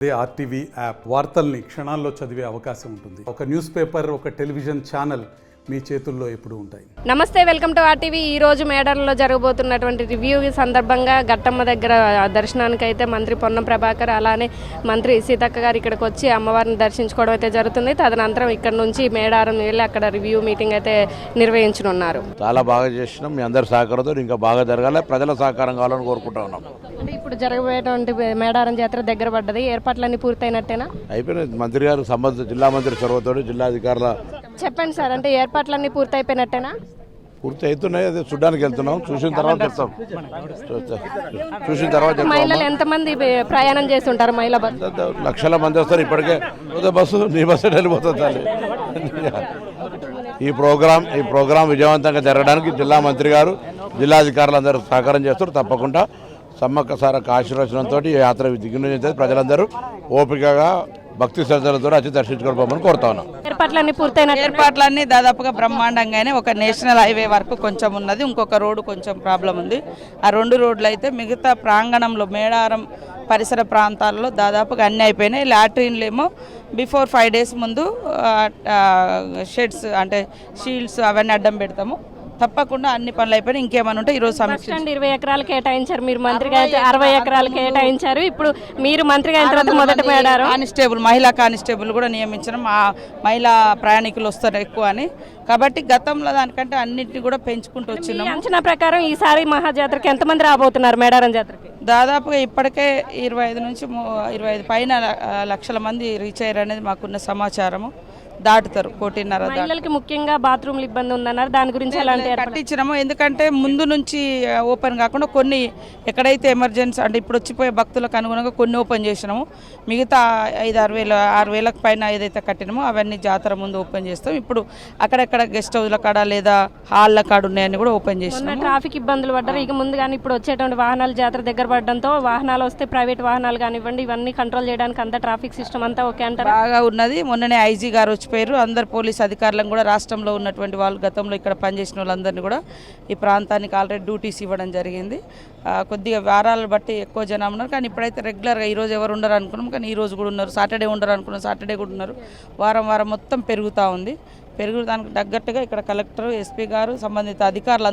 RTV app వార్తల్ని క్షణాల్లో చదివే అవకాశం ఉంటుంది. ఒక న్యూస్ పేపర్, ఒక టెలివిజన్ ఛానల్ మీ చేతుల్లో ఎప్పుడు ఉంటాయి. నమస్తే, వెల్కమ్ టు ఆర్టీవీ. ఈ రోజు మేడారంలో జరగబోతున్నటువంటి రివ్యూ సందర్భంగా ఘట్టమ్మ దగ్గర దర్శనానికి అయితే మంత్రి పొన్నం ప్రభాకర్ అలానే మంత్రి సీతక్క గారు ఇక్కడికి వచ్చి అమ్మవారిని దర్శించుకోవడం అయితే జరుగుతుంది. తదనంతరం ఇక్కడ నుంచి మేడారం వెళ్ళి అక్కడ రివ్యూ మీటింగ్ అయితే నిర్వహించనున్నారు. చాలా బాగా చేసినాం. మీ అందరి సహకారంతో ఇంకా బాగా జరగాలి, ప్రజల సహకారం కావాలని కోరుకుంటా ఉన్నాం. అంటే ఇప్పుడు జరగబోయేటువంటి మేడారం జాతర దగ్గర పడ్డది, ఏర్పాట్లన్నీ పూర్తయినట్టేనా? అయిపోయినాయి. మంత్రి గారు సంబంధిత జిల్లా మంత్రి చొరవతో జిల్లాధికారుల చెప్పండి సార్, అంటే ఏర్పాట్లన్నీ పూర్తయిపోయినట్టేనా? పూర్తి అవుతున్నాయి. అదే చూడడానికి వెళ్తున్నాం, చూసిన తర్వాత చెప్తాం. చూసిన తర్వాత మహిళలు ఎంతమంది ప్రయాణం చేస్తుంటారు? మహిళా బస్సు లక్షల మంది వస్తారు. ఇప్పటికే బస్సు నీ బస్సు వెళ్ళిపోతుంది. ఈ ప్రోగ్రాం విజయవంతంగా జరగడానికి జిల్లా మంత్రి గారు జిల్లాధికారులు అందరూ సహకారం చేస్తారు. తప్పకుండా సమ్మక్క సారక్క ఆశీర్వచనంతో ఈ యాత్ర దిగ్విజయం ప్రజలందరూ ఓపికగా భక్తి శ్రద్ధలతో వచ్చి దర్శించుకోవడం కోరుతా ఉన్నాం. ఏర్పాట్లన్నీ దాదాపుగా బ్రహ్మాండంగానే, ఒక నేషనల్ హైవే వరకు కొంచెం ఉన్నది, ఇంకొక రోడ్డు కొంచెం ప్రాబ్లం ఉంది. ఆ 2 రోడ్లు అయితే మిగతా ప్రాంగణంలో మేడారం పరిసర ప్రాంతాల్లో దాదాపుగా అన్నీ అయిపోయినాయి. లాట్రిన్లు ఏమో బిఫోర్ 5 days ముందు షెడ్స్ అంటే షీల్డ్స్ అవన్నీ అడ్డం పెడతాము. తప్పకుండా అన్ని పనులు అయిపోయినాయి. ఇంకేమైనా ఉంటే ఈరోజు సమీక్ష. 20 ఎకరాలు కేటాయించారు, మీరు మంత్రిగా అయితే 60 ఎకరాలు కేటాయించారు. ఇప్పుడు మీరు మంత్రిగా అయిన తర్వాత మొదటి మేడారం మహిళా కానిస్టేబుల్ కూడా నియమించడం, ఆ మహిళా ప్రయాణికులు వస్తారు ఎక్కువ అని. కాబట్టి గతంలో దానికంటే అన్నింటినీ కూడా పెంచుకుంటూ వచ్చినాం. అంచనా ప్రకారం ఈసారి మహాజాతరకి ఎంతమంది రాబోతున్నారు? మేడారం జాతరకి దాదాపుగా ఇప్పటికే 25 నుంచి 25 పైన లక్షల మంది రీచ్ అయ్యారు అనేది మాకున్న సమాచారము. దాటుతారు 1.5. మహిళలకి ముఖ్యంగా బాత్రూమ్లు ఇబ్బంది ఉందన్నారు, దాని గురించి ఎలాంటి కట్టించినాము. ఎందుకంటే ముందు నుంచి ఓపెన్ కాకుండా కొన్ని ఎక్కడైతే ఎమర్జెన్సీ అంటే ఇప్పుడు వచ్చిపోయే భక్తులకు అనుగుణంగా కొన్ని ఓపెన్ చేసినాము. మిగతా 5-6 వేలకు పైన ఏదైతే కట్టినామో అవన్నీ జాతర ముందు ఓపెన్ చేస్తాం. ఇప్పుడు అక్కడెక్కడ గెస్ట్ హౌస్ల కాడ లేదా హాల్ల కాడ ఉన్నాయని కూడా ఓపెన్ చేసినాం. ట్రాఫిక్ ఇబ్బందులు పడ్డారు. ఇక ముందు కానీ ఇప్పుడు వచ్చేటువంటి వాహనాలు జాతర దగ్గర పడడంతో వాహనాలు వస్తే ప్రైవేట్ వాహనాలు కానివ్వండి ఇవన్నీ కంట్రోల్ చేయడానికి అంతా ట్రాఫిక్ సిస్టమ్ అంతా ఓకే అంటారు? బాగా ఉన్నది. మొన్ననే ఐజీ గారు వచ్చి అందరు పోలీస్ అధికారులను కూడా రాష్ట్రంలో ఉన్నటువంటి వాళ్ళు గతంలో ఇక్కడ పనిచేసిన వాళ్ళందరినీ కూడా ఈ ప్రాంతానికి ఆల్రెడీ డ్యూటీస్ ఇవ్వడం జరిగింది. కొద్దిగా వారాలు బట్టి ఎక్కువ జనం ఉన్నారు, కానీ ఇప్పుడైతే రెగ్యులర్గా ఈరోజు ఎవరు ఉండరు అనుకున్నాం, కానీ ఈరోజు కూడా ఉన్నారు. సాటర్డే ఉండరు అనుకున్నాం, సాటర్డే కూడా ఉన్నారు. వారం మొత్తం పెరుగుతూ ఉంది. దానికి తగ్గట్టుగా ఇక్కడ కలెక్టర్, ఎస్పీ గారు, సంబంధిత అధికారులు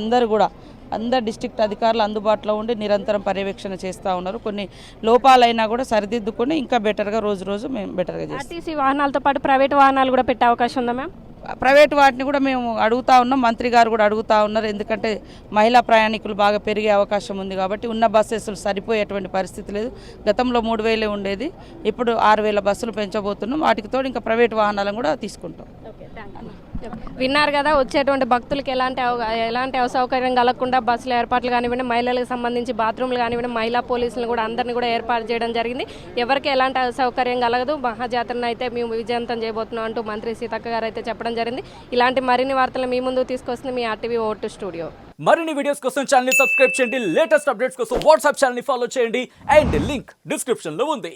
అందరు డిస్ట్రిక్ట్ అధికారులు అందుబాటులో ఉండి నిరంతరం పర్యవేక్షణ చేస్తూ ఉన్నారు. కొన్ని లోపాలైనా కూడా సరిదిద్దుకొని ఇంకా బెటర్గా రోజు మేము బెటర్గా చేస్తాం. ఆర్టీసీ వాహనాలతో పాటు ప్రైవేట్ వాహనాలు కూడా పెట్టే అవకాశం ఉందా మ్యామ్? ప్రైవేట్ వాటిని కూడా మేము అడుగుతూ ఉన్నాం, మంత్రి గారు కూడా అడుగుతూ ఉన్నారు. ఎందుకంటే మహిళా ప్రయాణికులు బాగా పెరిగే అవకాశం ఉంది కాబట్టి ఉన్న బస్సెస్లు సరిపోయేటువంటి పరిస్థితి లేదు. గతంలో 3,000 ఉండేది, ఇప్పుడు 6,000 బస్సులు పెంచబోతున్నాం. వాటికి తోడు ఇంకా ప్రైవేట్ వాహనాలను కూడా తీసుకుంటాం. విన్నారు కదా, వచ్చేటువంటి భక్తులకి ఎలాంటి అసౌకర్యం కలగకుండా బస్సుల ఏర్పాట్లు కానివ్వండి, మహిళలకు సంబంధించి బాత్రూమ్లు కానివ్వండి, మహిళా పోలీసులను కూడా అందరినీ కూడా ఏర్పాటు చేయడం జరిగింది. ఎవరికి ఎలాంటి అసౌకర్యం కలగదు. మహాజాతరను అయితే మేము విజయవంతం చేయబోతున్నాం అంటూ మంత్రి సీతక్క గారు అయితే చెప్పడం జరిగింది. ఇలాంటి మరిన్ని వార్తలు మీ ముందుకు తీసుకొస్తుంది మీ ఆర్టీవీ ఓటు స్టూడియో. మరిన్ని వీడియోస్ కోసం ఛానల్ ని సబ్స్క్రైబ్ చేయండి, లేటెస్ట్ అప్డేట్స్ కోసం వాట్సాప్ ఛానల్ ని ఫాలో చేయండి, అండ్ లింక్ డిస్క్రిప్షన్ లో ఉంది.